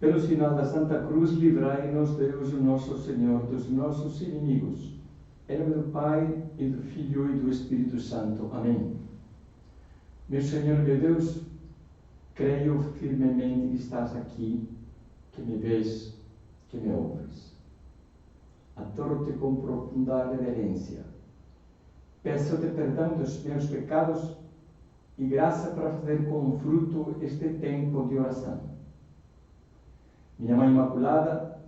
Pelo sinal da Santa Cruz, livrai-nos, Deus, o nosso Senhor, dos nossos inimigos. Em nome do Pai, e do Filho, e do Espírito Santo. Amém. Meu Senhor, meu Deus, creio firmemente que estás aqui, que me vês, que me ouves. Adoro-te com profunda reverência. Peço-te perdão dos meus pecados e graça para fazer com fruto este tempo de oração. Minha Mãe Imaculada,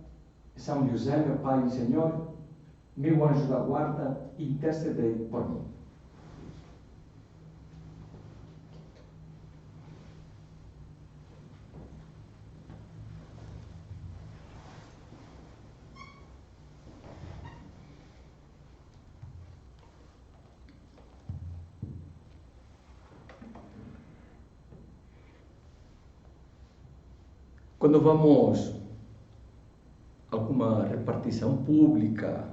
São José, meu Pai e Senhor, meu anjo da guarda, intercedei por mim. Quando vamos a alguma repartição pública,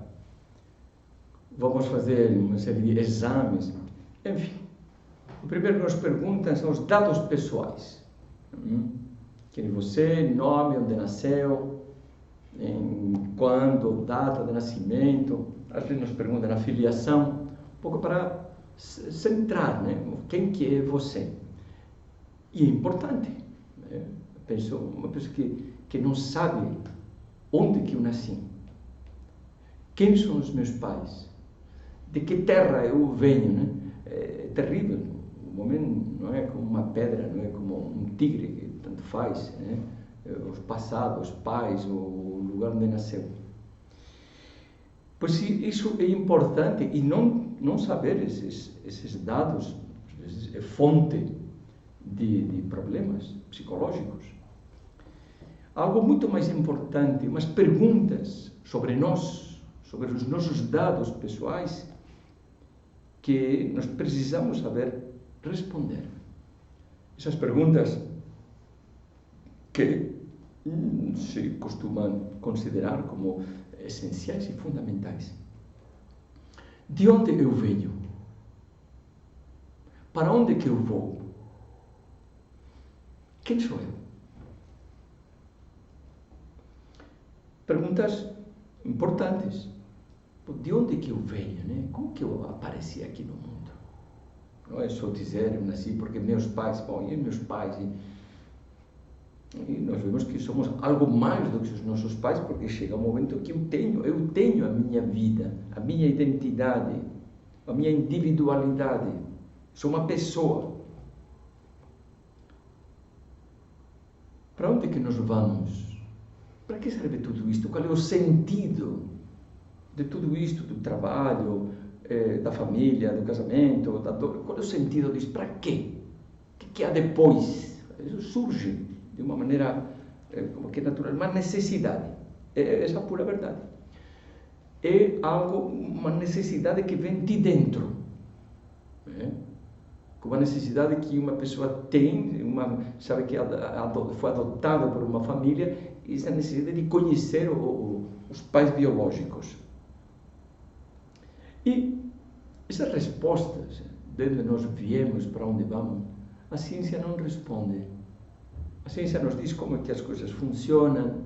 vamos fazer uma série de exames, enfim, o primeiro que nos perguntam são os dados pessoais. Quem é você, nome, onde nasceu, quando, data de nascimento, às vezes nos perguntam a filiação, um pouco para centrar, né? Quem que é você. E é importante, né? Uma pessoa que não sabe onde que eu nasci, quem são os meus pais, de que terra eu venho, né? É terrível, o homem não é como uma pedra, não é como um tigre que tanto faz, né? Os passados, os pais, o lugar onde nasceu. Pois isso é importante, e não saber esses dados é fonte de problemas psicológicos. Algo muito mais importante, umas perguntas sobre nós, sobre os nossos dados pessoais, que nós precisamos saber responder. Essas perguntas que se costumam considerar como essenciais e fundamentais. De onde eu venho? Para onde que eu vou? Quem sou eu? Perguntas importantes. De onde que eu venho, né? Como que eu apareci aqui no mundo? Não é só dizer, eu nasci porque meus pais, e meus pais, e nós vemos que somos algo mais do que os nossos pais, porque chega um momento que eu tenho a minha vida, a minha identidade, a minha individualidade. Sou uma pessoa. Para onde que nós vamos? Para que serve tudo isto? Qual é o sentido de tudo isto? Do trabalho, da família, do casamento, qual é o sentido disso? Para quê? O que há depois? Isso surge de uma maneira como que é natural, uma necessidade. É essa a pura verdade. É uma necessidade que vem de dentro. Uma necessidade que uma pessoa tem, sabe que foi adotada por uma família, e essa necessidade de conhecer os pais biológicos. E essas respostas, de onde nós viemos, para onde vamos, a ciência não responde. A ciência nos diz como é que as coisas funcionam,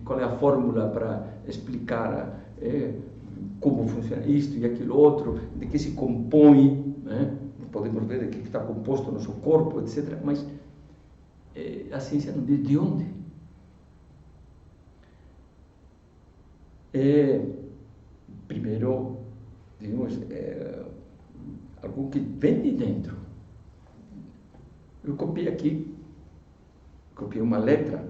qual é a fórmula para explicar como funciona isto e aquilo outro, de que se compõe, né? Podemos ver de que está composto o nosso corpo, etc. Mas a ciência não diz de onde. Primeiro, digamos, algo que vem de dentro. Eu copiei uma letra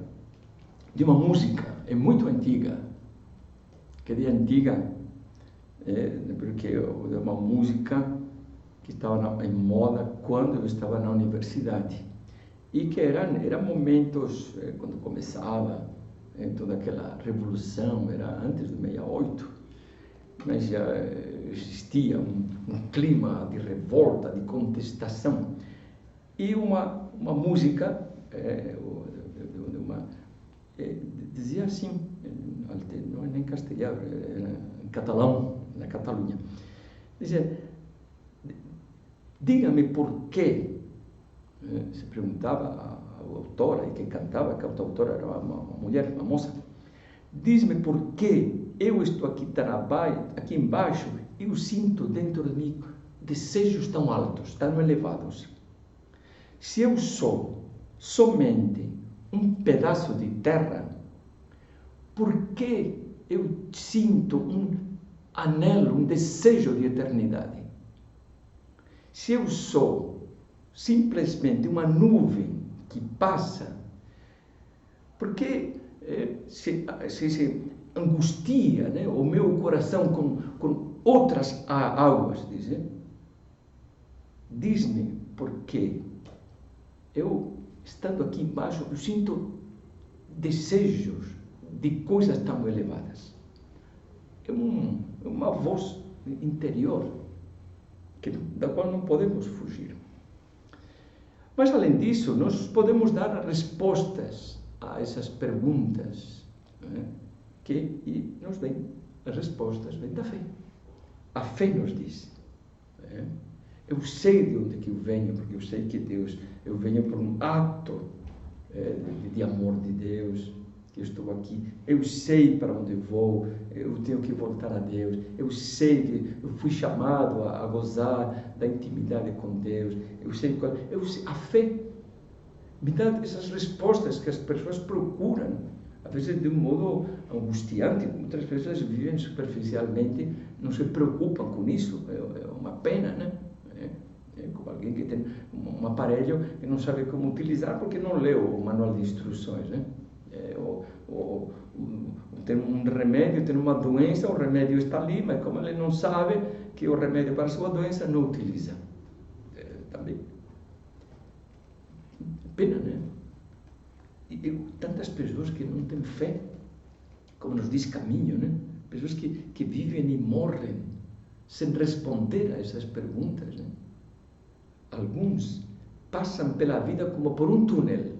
de uma música, é muito antiga. Que de antiga, porque é uma música que estava em moda quando eu estava na universidade. E que eram momentos, quando começava toda aquela revolução, era antes de 68, mas já existia um clima de revolta, de contestação. E uma música, dizia assim, não é nem castelhano, era em catalão, na Catalunha, dizia: diga-me por quê, se perguntava autora e que cantava, a cantautora era uma mulher, uma moça. Diz-me por que eu estou aqui embaixo e eu sinto dentro de mim desejos tão altos, tão elevados. Se eu sou somente um pedaço de terra, por que eu sinto um anelo, um desejo de eternidade? Se eu sou simplesmente uma nuvem que passa, por que se angustia, né, o meu coração com outras águas? Diz-me por que eu, estando aqui embaixo, eu sinto desejos de coisas tão elevadas. É uma voz interior da qual não podemos fugir. Mas, além disso, nós podemos dar respostas a essas perguntas, né? E nos vêm as respostas, vêm da fé. A fé nos diz, né? Eu sei de onde que eu venho, porque eu sei que Deus, eu venho por um ato de amor de Deus, que eu estou aqui, eu sei para onde eu vou, eu tenho que voltar a Deus, eu sei que eu fui chamado a gozar da intimidade com Deus, eu sei, a fé me dá essas respostas que as pessoas procuram, às vezes de um modo angustiante. Muitas pessoas vivem superficialmente, não se preocupam com isso, é uma pena, né? É como alguém que tem um aparelho e não sabe como utilizar porque não leu o manual de instruções, né? Ou tem um remédio, tem uma doença, o remédio está ali, mas como ele não sabe que o remédio para a sua doença, não utiliza. Também. Pena, né? E tantas pessoas que não têm fé, como nos diz Caminho, né? Pessoas que vivem e morrem sem responder a essas perguntas, né? Alguns passam pela vida como por um túnel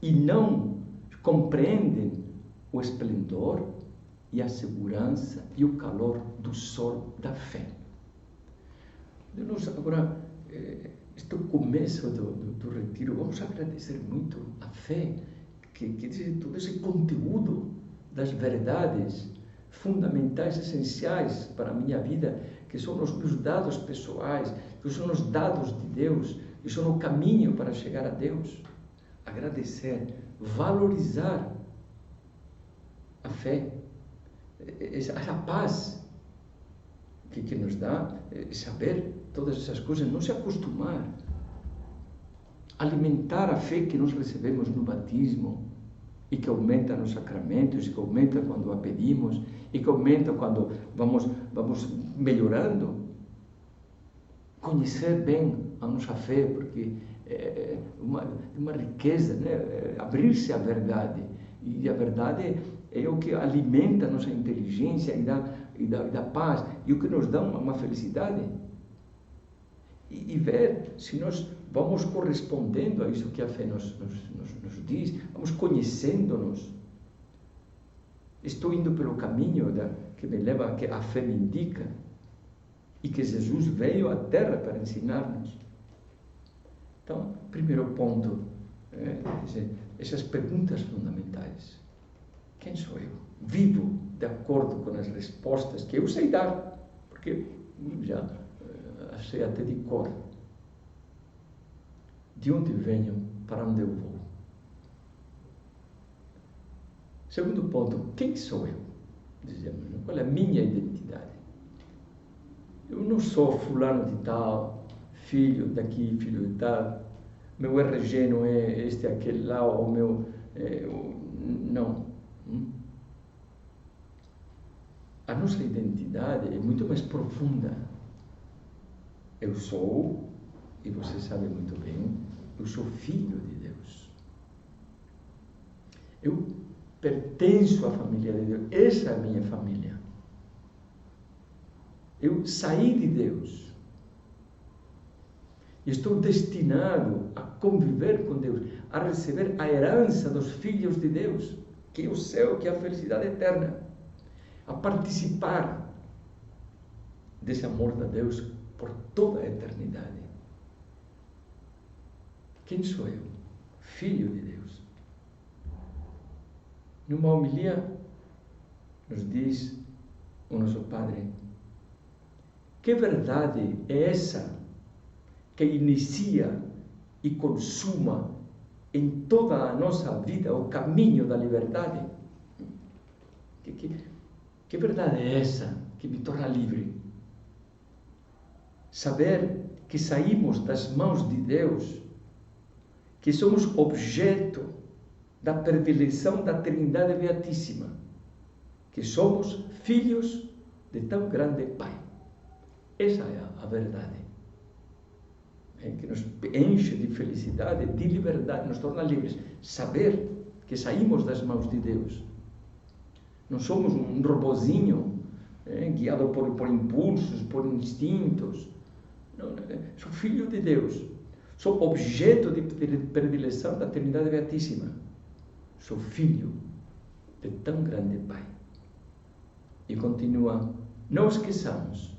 e não compreendem o esplendor e a segurança e o calor do sol da fé. Nós agora, este começo do retiro, vamos agradecer muito a fé, que diz todo esse conteúdo das verdades fundamentais, essenciais para a minha vida, que são os meus dados pessoais, que são os dados de Deus, que são o caminho para chegar a Deus. Agradecer, valorizar a fé, essa paz que nos dá, saber todas essas coisas, não se acostumar, alimentar a fé que nós recebemos no batismo e que aumenta nos sacramentos, e que aumenta quando a pedimos, e que aumenta quando vamos melhorando. Conhecer bem a nossa fé, porque é uma riqueza, né? Abrir-se à verdade, e a verdade é o que alimenta a nossa inteligência e dá paz, e o que nos dá uma felicidade. E ver se nós vamos correspondendo a isso que a fé nos diz, vamos conhecendo-nos. Estou indo pelo caminho que me leva a que a fé me indica, e que Jesus veio à Terra para ensinar-nos. Então, primeiro ponto, essas perguntas fundamentais. Quem sou eu? Vivo de acordo com as respostas que eu sei dar, porque já sei até de cor. De onde venho, para onde eu vou? Segundo ponto, quem sou eu? Dizemos, qual é a minha identidade? Eu não sou fulano de tal, filho daqui, filho de tal, meu RG não é este, aquele lá, ou meu... não. A nossa identidade é muito mais profunda. Eu sou, e você sabe muito bem, eu sou filho de Deus. Eu pertenço à família de Deus. Essa é a minha família. Eu saí de Deus. Estou destinado a conviver com Deus, a receber a herança dos filhos de Deus, que é o céu, que é a felicidade eterna, a participar desse amor de Deus por toda a eternidade. Quem sou eu? filho de Deus. Numa homilia, nos diz o nosso Padre: que verdade é essa que inicia e consuma em toda a nossa vida o caminho da liberdade? Que verdade é essa que me torna livre? Saber que saímos das mãos de Deus, que somos objeto da predileção da Trindade Beatíssima, que somos filhos de tão grande Pai. Essa é a verdade, que nos enche de felicidade, de liberdade, nos torna livres. Saber que saímos das mãos de Deus. Não somos um robozinho guiado por impulsos, por instintos. Não, sou filho de Deus. Sou objeto de predileção da Trindade Beatíssima. Sou filho de tão grande Pai. E continua: não esqueçamos,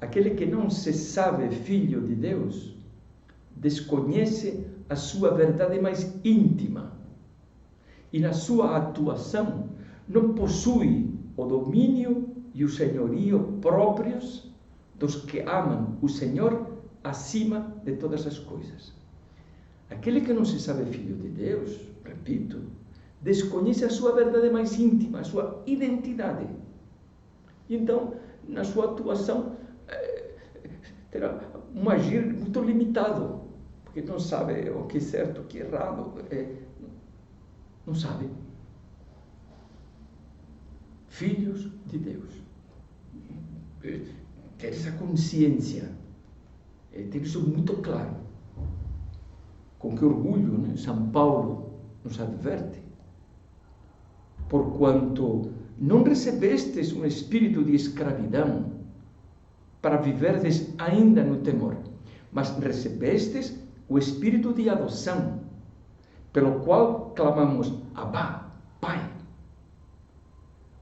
aquele que não se sabe filho de Deus desconhece a sua verdade mais íntima e na sua atuação não possui o domínio e o senhorio próprios dos que amam o Senhor acima de todas as coisas. Aquele que não se sabe filho de Deus, repito, desconhece a sua verdade mais íntima, a sua identidade. E então, na sua atuação, terá um agir muito limitado, porque não sabe o que é certo, o que é errado, não sabe. Filhos de Deus. Ter essa consciência, ter isso muito claro. Com que orgulho, São Paulo nos adverte: porquanto não recebestes um espírito de escravidão para viverdes ainda no temor, mas recebestes o espírito de adoção, pelo qual clamamos: Abba, Pai.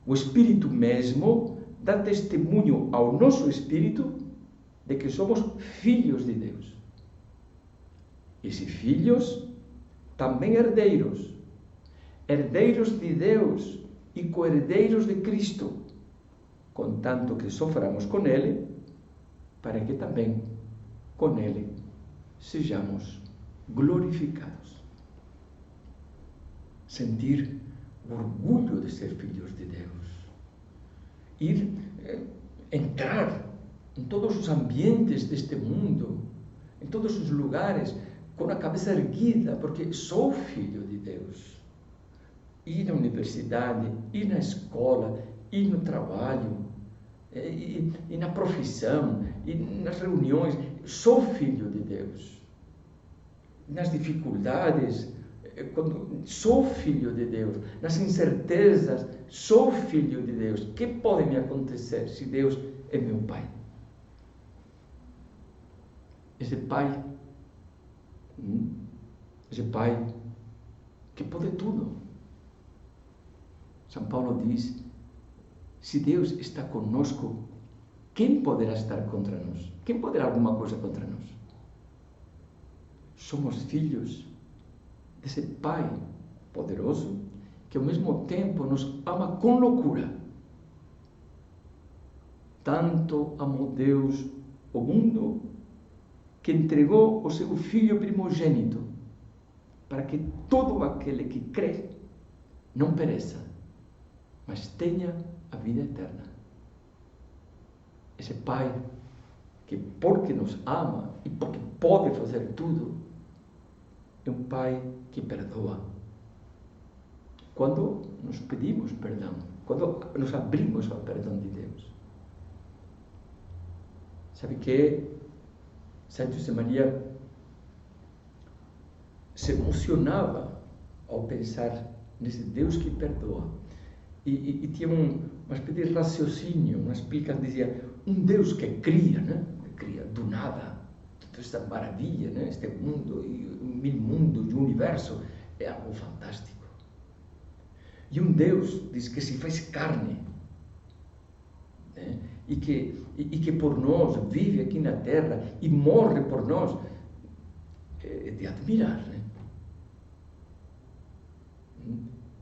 O Espírito mesmo dá testemunho ao nosso espírito de que somos filhos de Deus. E se filhos, também herdeiros, herdeiros de Deus e co-herdeiros de Cristo, contanto que soframos com Ele, para que também com Ele sejamos glorificados. Sentir orgulho de ser filhos de Deus. Entrar em todos os ambientes deste mundo, em todos os lugares, com a cabeça erguida, porque sou filho de Deus. Ir na universidade, ir na escola, ir no trabalho, e na profissão, e nas reuniões, sou filho de Deus. Nas dificuldades, quando sou filho de Deus, nas incertezas, sou filho de Deus. O que pode me acontecer se Deus é meu Pai? Esse Pai que pode tudo. São Paulo diz: se Deus está conosco, quem poderá estar contra nós? Quem poderá alguma coisa contra nós? Somos filhos desse Pai poderoso, que ao mesmo tempo nos ama com loucura. Tanto amou Deus o mundo, que entregou o seu Filho primogênito, para que todo aquele que crê não pereça, mas tenha a vida eterna. Esse Pai, que porque nos ama e porque pode fazer tudo, é um Pai que perdoa. Quando nos pedimos perdão, quando nos abrimos ao perdão de Deus. Sabe que São José Maria se emocionava ao pensar nesse Deus que perdoa. E tinha uma espécie de raciocínio, uma explicação, dizia: um Deus que cria, né? Que cria do nada toda esta maravilha, né? Este mundo, e mil mundos, e o universo, é algo fantástico. E um Deus, diz, que se faz carne, né? e que por nós vive aqui na terra e morre por nós, é de admirar, né?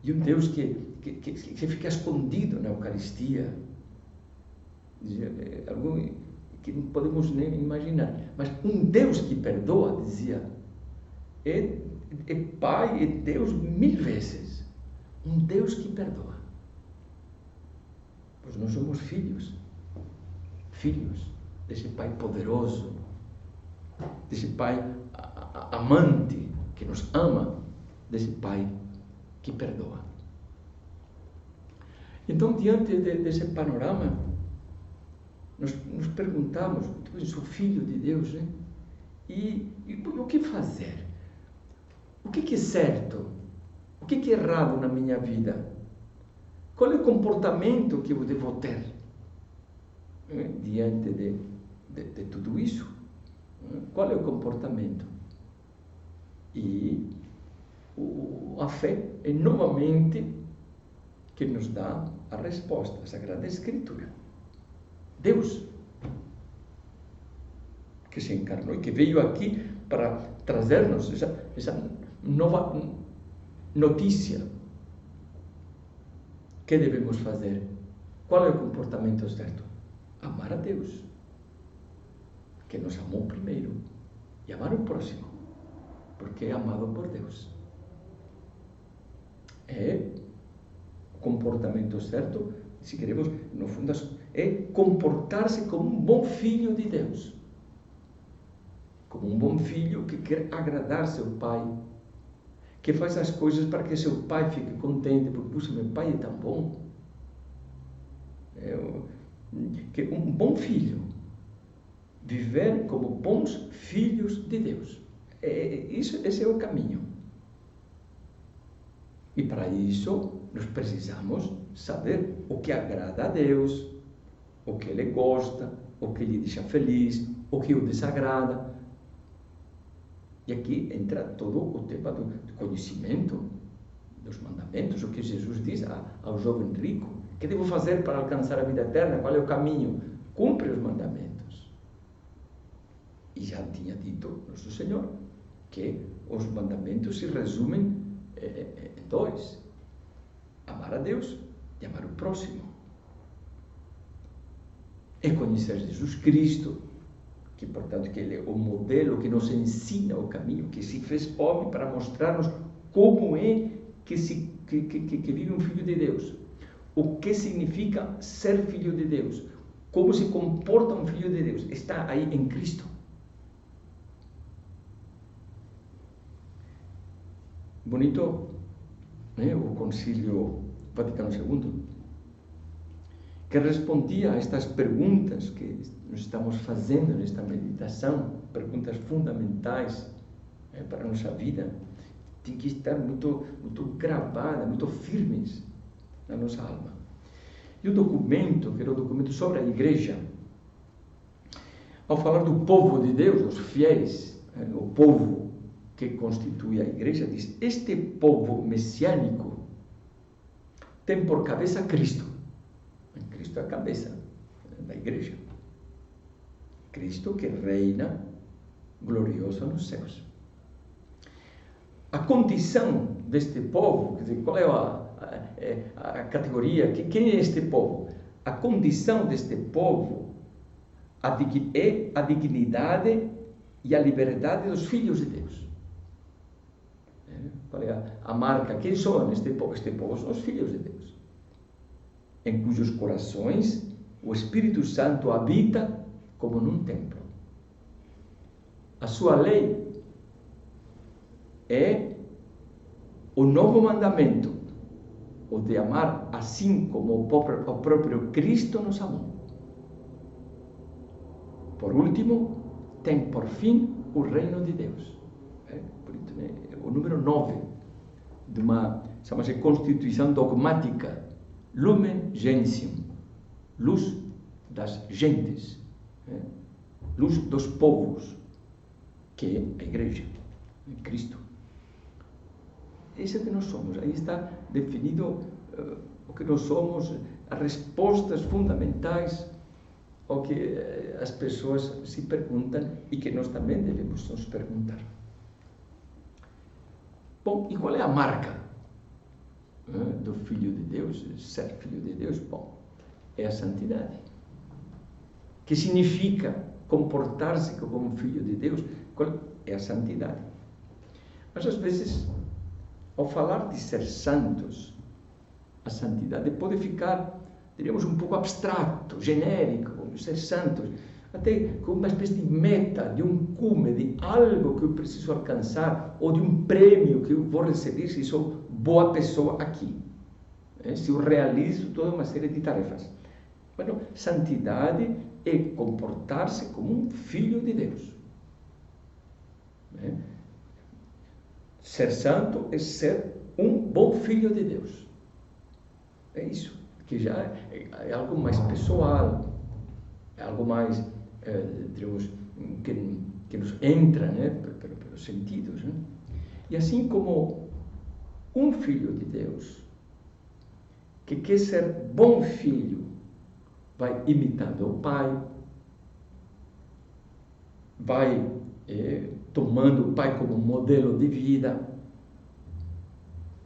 E um Deus que fica escondido na Eucaristia. É algo que não podemos nem imaginar. Mas um Deus que perdoa, dizia, é Pai, é Deus 1000 vezes. Um Deus que perdoa. Pois nós somos filhos desse Pai poderoso, desse Pai amante, que nos ama, desse Pai que perdoa. Então, diante desse panorama, nós nos perguntamos, eu sou filho de Deus, né? E o que fazer? O que é certo? O que é errado na minha vida? Qual é o comportamento que eu devo ter diante de tudo isso? Qual é o comportamento? E a fé é novamente que nos dá a resposta, a Sagrada Escritura. Deus, que se encarnou e que veio aqui para trazer-nos essa nova notícia. O que devemos fazer? Qual é o comportamento certo? Amar a Deus, que nos amou primeiro, e amar o próximo, porque é amado por Deus. É o comportamento certo, se queremos, no fundo, é comportar-se como um bom filho de Deus. Como um bom filho que quer agradar seu pai, que faz as coisas para que seu pai fique contente, porque, puxa, meu pai é tão bom. Que um bom filho, viver como bons filhos de Deus. Esse é o caminho. E para isso, nós precisamos saber o que agrada a Deus, o que Ele gosta, o que lhe deixa feliz, o que o desagrada. E aqui entra todo o tema do conhecimento dos mandamentos, o que Jesus diz ao jovem rico: o que devo fazer para alcançar a vida eterna? Qual é o caminho? Cumpre os mandamentos. E já tinha dito Nosso Senhor que os mandamentos se resumem em 2: amar a Deus e amar o próximo. É conhecer Jesus Cristo, que, portanto, que Ele é o modelo que nos ensina o caminho, que se fez homem para mostrar-nos como é que vive um filho de Deus, o que significa ser filho de Deus, como se comporta um filho de Deus. Está aí em Cristo. Bonito, né? O Concílio Vaticano II, que respondia a estas perguntas que nós estamos fazendo nesta meditação, perguntas fundamentais para a nossa vida, tem que estar muito gravadas, muito firmes na nossa alma. E o documento, que era o documento sobre a Igreja, ao falar do povo de Deus, os fiéis, o povo que constitui a Igreja, diz: este povo messiânico tem por cabeça Cristo. Cristo é a cabeça da Igreja. Cristo que reina glorioso nos céus. A condição deste povo, quer dizer, qual é a categoria, quem é este povo? A condição deste povo é a dignidade e a liberdade dos filhos de Deus. Qual é a marca? Quem são este povo? Este povo são os filhos de Deus, em cujos corações o Espírito Santo habita como num templo. A sua lei é o novo mandamento, o de amar assim como o próprio Cristo nos amou. Por último, tem por fim o reino de Deus. O número 9 de uma, chama-se Constituição Dogmática, Lumen Gentium, luz das gentes, luz dos povos, que é a Igreja, Cristo. Esse é o que nós somos. Aí está definido o que nós somos, as respostas fundamentais ao que as pessoas se perguntam e que nós também devemos nos perguntar. Bom, e qual é a marca do Filho de Deus, ser Filho de Deus, bom, é a santidade. Que significa comportar-se como um Filho de Deus? Qual é a santidade? Mas às vezes, ao falar de ser santos, a santidade pode ficar, diríamos, um pouco abstrato, genérico, ser santos, até com uma espécie de meta, de um cume, de algo que eu preciso alcançar, ou de um prêmio que eu vou receber se sou boa pessoa aqui, se eu realizo toda uma série de tarefas. Bueno, santidade é comportar-se como um filho de Deus. Ser santo é ser um bom filho de Deus. É isso, que já é algo mais pessoal, é algo mais, digamos, que nos entra, pelos sentidos. E assim como um filho de Deus, que quer ser bom filho, vai imitando o pai, vai tomando o pai como modelo de vida,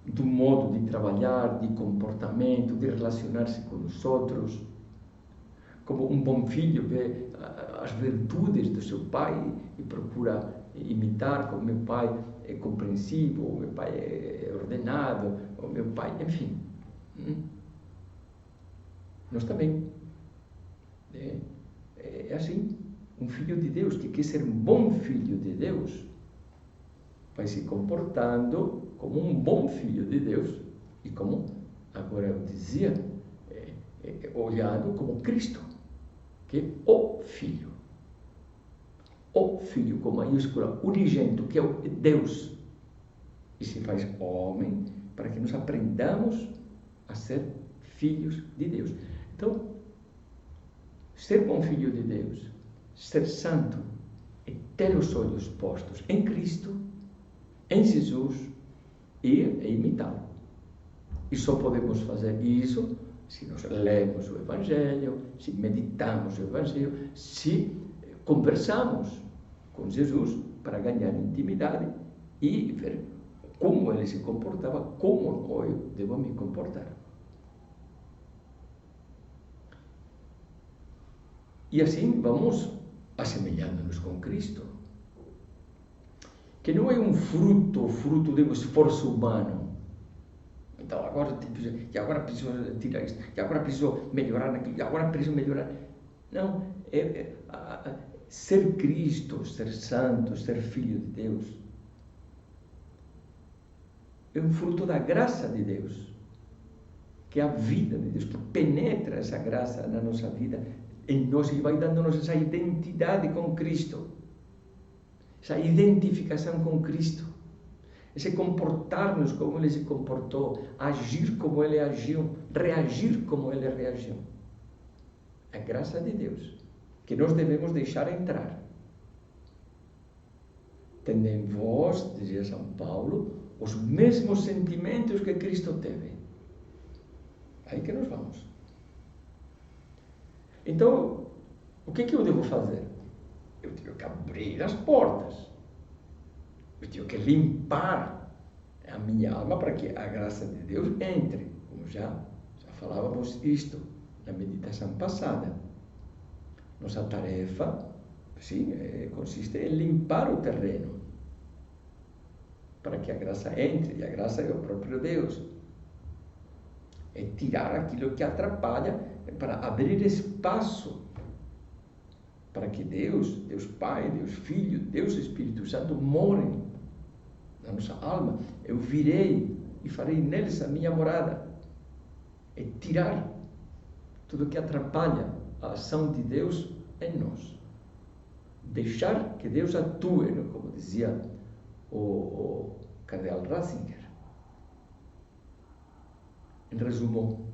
do modo de trabalhar, de comportamento, de relacionar-se com os outros. Como um bom filho vê as virtudes do seu pai e procura imitar, como meu pai é compreensivo, o meu pai é ordenado, o meu pai, enfim. Nós também. É assim, um filho de Deus que quer ser um bom filho de Deus vai se comportando como um bom filho de Deus e como, agora eu dizia, olhado como Cristo, que é o Filho com maiúscula, unigênito, que é o Deus, e se faz homem para que nós aprendamos a ser filhos de Deus. Então, ser bom filho de Deus, ser santo, é ter os olhos postos em Cristo, em Jesus, e imitá-lo. E só podemos fazer isso se nós lemos o Evangelho, se meditamos o Evangelho, se conversamos com Jesus para ganhar intimidade e ver como ele se comportava, como eu devo me comportar. E assim vamos assemelhando-nos com Cristo, que não é um fruto de um esforço humano. Então, agora preciso tirar isso, e agora preciso melhorar naquilo, e agora preciso melhorar. Não, ser Cristo, ser santo, ser filho de Deus, é um fruto da graça de Deus, que é a vida de Deus, que penetra essa graça na nossa vida, em nós, e vai dando-nos essa identidade com Cristo, essa identificação com Cristo, esse comportar-nos como Ele se comportou, agir como Ele agiu, reagir como Ele reagiu. A graça de Deus, que nós devemos deixar entrar. Tende em vós, dizia São Paulo, os mesmos sentimentos que Cristo teve. Aí que nós vamos. Então, o que eu devo fazer? Eu tenho que abrir as portas. Eu tenho que limpar a minha alma para que a graça de Deus entre. Como já falávamos isto na meditação passada. Nossa tarefa, sim, consiste em limpar o terreno para que a graça entre. E a graça é o próprio Deus. É tirar aquilo que atrapalha para abrir espaço para que Deus Pai, Deus Filho, Deus Espírito Santo morem na nossa alma. Eu virei e farei neles a minha morada. É tirar tudo que atrapalha a ação de Deus em nós. Deixar que Deus atue, como dizia o cardeal Ratzinger. Em resumo,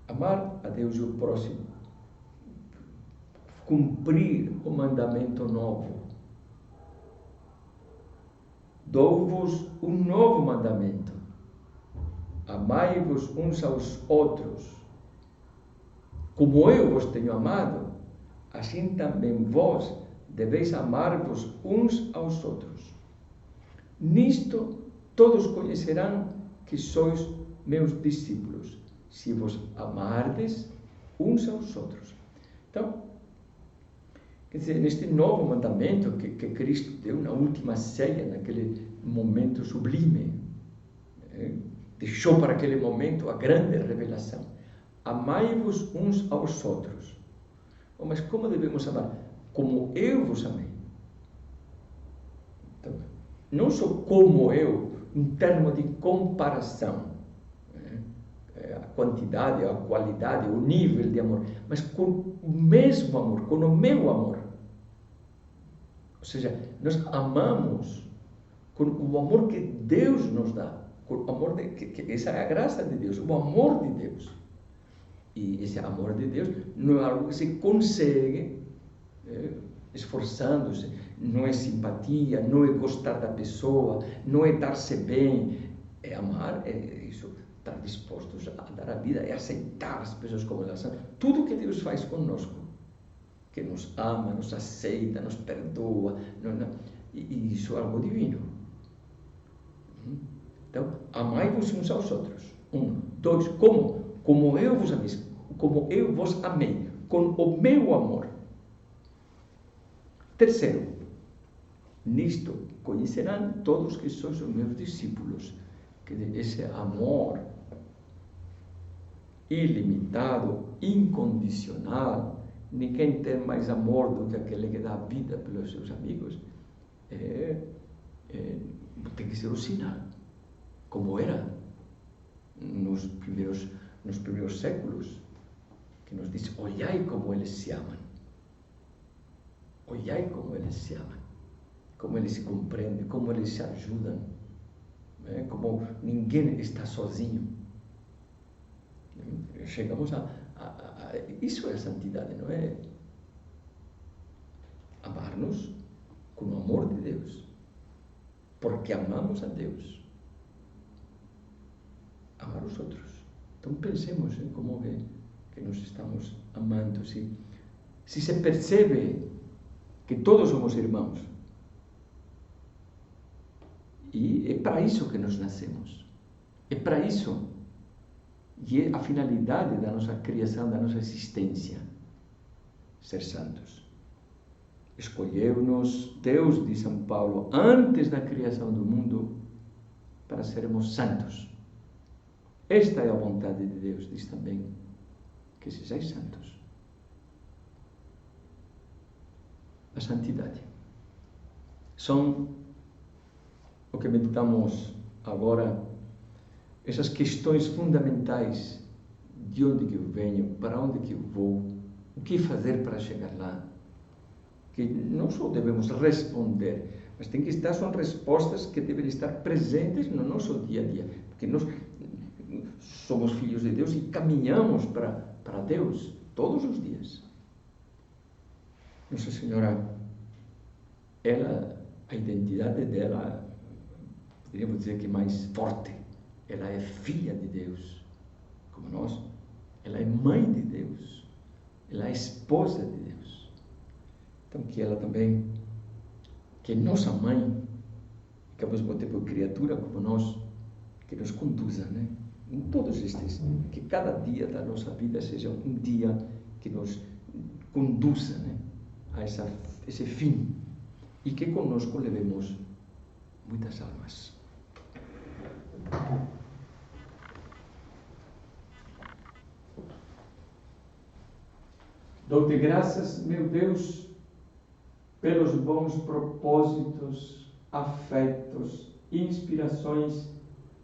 amar a Deus e o próximo, cumprir o mandamento novo. Dou-vos um novo mandamento: amai-vos uns aos outros. Como eu vos tenho amado, assim também vós deveis amar-vos uns aos outros. Nisto todos conhecerão que sois meus discípulos, se vos amardes uns aos outros. Então, quer dizer, neste novo mandamento que Cristo deu na última ceia, naquele momento sublime, deixou para aquele momento a grande revelação. Amai-vos uns aos outros. Oh, mas como devemos amar? Como eu vos amei. Então, não só como eu, em termos de comparação, a quantidade, a qualidade, o nível de amor, mas com o mesmo amor, com o meu amor. Ou seja, nós amamos com o amor que Deus nos dá, com o amor essa é a graça de Deus, o amor de Deus. E esse amor de Deus não é algo que se consegue esforçando-se, não é simpatia, não é gostar da pessoa, não é dar-se bem, é amar, é isso, estar dispostos a dar a vida, é aceitar as pessoas como elas são. Tudo que Deus faz conosco, que nos ama, nos aceita, nos perdoa, e isso é algo divino. Então, amai-vos uns aos outros. 1, 2, como eu vos amei, como eu vos amei, com o meu amor. 3, nisto conhecerão todos que sois os meus discípulos, que esse amor ilimitado, incondicional, ninguém tem mais amor do que aquele que dá a vida pelos seus amigos, tem que ser o sinal, como era nos primeiros séculos, que nos diz: olhai como eles se amam, olhai como eles se amam, como eles se compreendem, como eles se ajudam, como ninguém está sozinho. Chegamos isso é a santidade, não é? Amar-nos com o amor de Deus, porque amamos a Deus. Amar os outros. Então pensemos em como que nós estamos amando. Se se percebe que todos somos irmãos, e é para isso que nós nascemos, é para isso, e é a finalidade da nossa criação, da nossa existência, ser santos. Escolheu-nos Deus, diz São Paulo, antes da criação do mundo, para sermos santos. Esta é a vontade de Deus, diz também, que sejais santos. A santidade. São o que meditamos agora, essas questões fundamentais: de onde que eu venho, para onde que eu vou, o que fazer para chegar lá, que não só devemos responder, mas tem que estar, são respostas que devem estar presentes no nosso dia a dia, porque nós somos filhos de Deus e caminhamos para Deus todos os dias. Nossa Senhora, ela, a identidade dela, poderíamos dizer que mais forte. Ela é filha de Deus, como nós. Ela é mãe de Deus. Ela é esposa de Deus. Então, que ela também, que é nossa mãe, que ao mesmo tempo é criatura como nós, que nos conduza, né? Em todos estes, que cada dia da nossa vida seja um dia que nos conduza, né, a esse fim, e que conosco levemos muitas almas. Dou-te graças, meu Deus, pelos bons propósitos, afetos, inspirações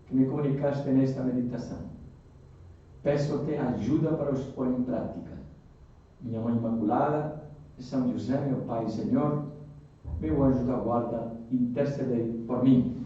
que me comunicaste nesta meditação. Peço-te ajuda para os pôr em prática. Minha Mãe Imaculada, São José, meu Pai e Senhor, meu anjo da guarda, intercedei por mim.